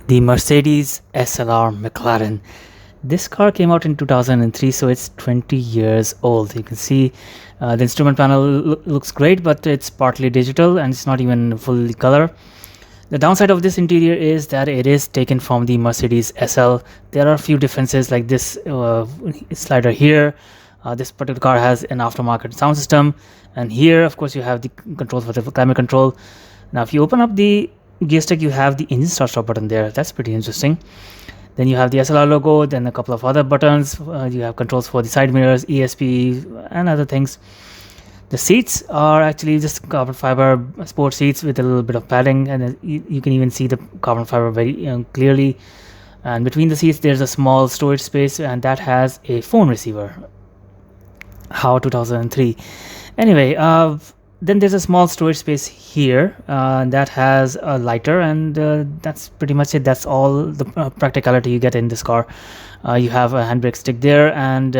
The Mercedes SLR McLaren. This car came out in 2003, so it's 20 years old. You can see the instrument panel looks great, but it's partly digital and it's not even fully color. The downside of this interior is that it is taken from the Mercedes SL. There are a few differences, like this slider here. This particular car has an aftermarket sound system, and here of course you have the controls for the climate control. Now if you open up the gear stick, you have the engine start stop button there. That's pretty interesting. Then you have the SLR logo, then a couple of other buttons. You have controls for the side mirrors, ESP, and other things. The seats are actually just carbon fiber sport seats with a little bit of padding, and you can even see the carbon fiber very clearly. And between the seats there's a small storage space, and that has a phone receiver. How 2003. Anyway, then there's a small storage space here that has a lighter, and that's pretty much it. That's all the practicality you get in this car. You have a handbrake stick there, and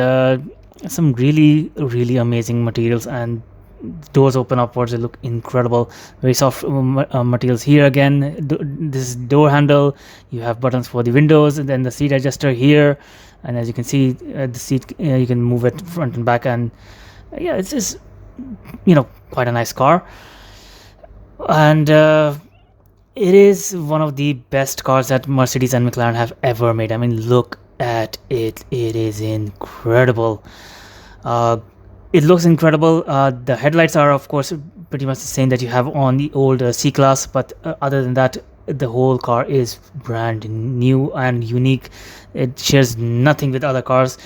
some really amazing materials, and doors open upwards. They look incredible. Very soft materials here. Again, this door handle, you have buttons for the windows, and then the seat adjuster here, and as you can see, the seat you can move it front and back, and yeah, it's just quite a nice car. And it is one of the best cars that Mercedes and McLaren have ever made. I mean, look at it. It is incredible. It looks incredible. The headlights are of course pretty much the same that you have on the old C-Class, but other than that, the whole car is brand new and unique. It shares nothing with other cars.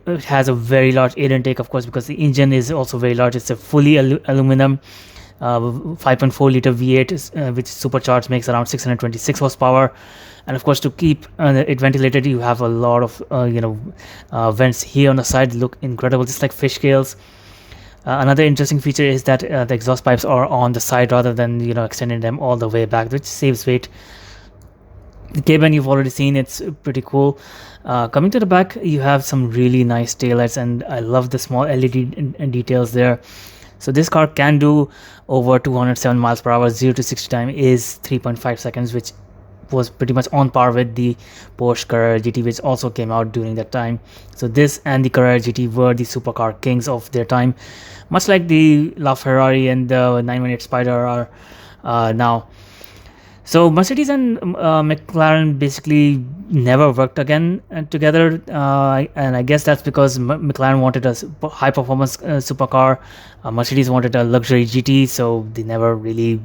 It has a very large air intake, of course, because the engine is also very large. It's a fully aluminum 5.4 liter V8, which supercharged, makes around 626 horsepower. And of course, to keep it ventilated, you have a lot of vents here on the side. They look incredible, just like fish scales. Another interesting feature is that the exhaust pipes are on the side rather than extending them all the way back, which saves weight. The cabin you've already seen, it's pretty cool. Coming to the back, you have some really nice taillights, and I love the small LED details there. So this car can do over 207 miles per hour. 0 to 60 time is 3.5 seconds, which was pretty much on par with the Porsche Carrera GT, which also came out during that time. So this and the Carrera GT were the supercar kings of their time, much like the LaFerrari and the 918 Spider are now. So Mercedes and McLaren basically never worked again together, and I guess that's because McLaren wanted a high performance supercar, Mercedes wanted a luxury GT, so they never really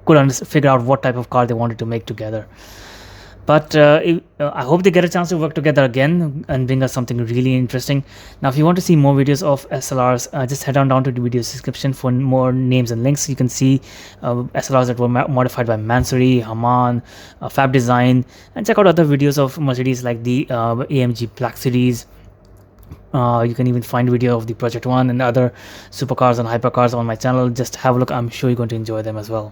could figure out what type of car they wanted to make together. But I hope they get a chance to work together again and bring us something really interesting. Now, if you want to see more videos of SLRs, just head on down to the video description for more names and links. You can see SLRs that were modified by Mansory, Haman, Fab Design, and check out other videos of Mercedes like the AMG Black Series. You can even find video of the Project One and other supercars and hypercars on my channel. Just have a look. I'm sure you're going to enjoy them as well.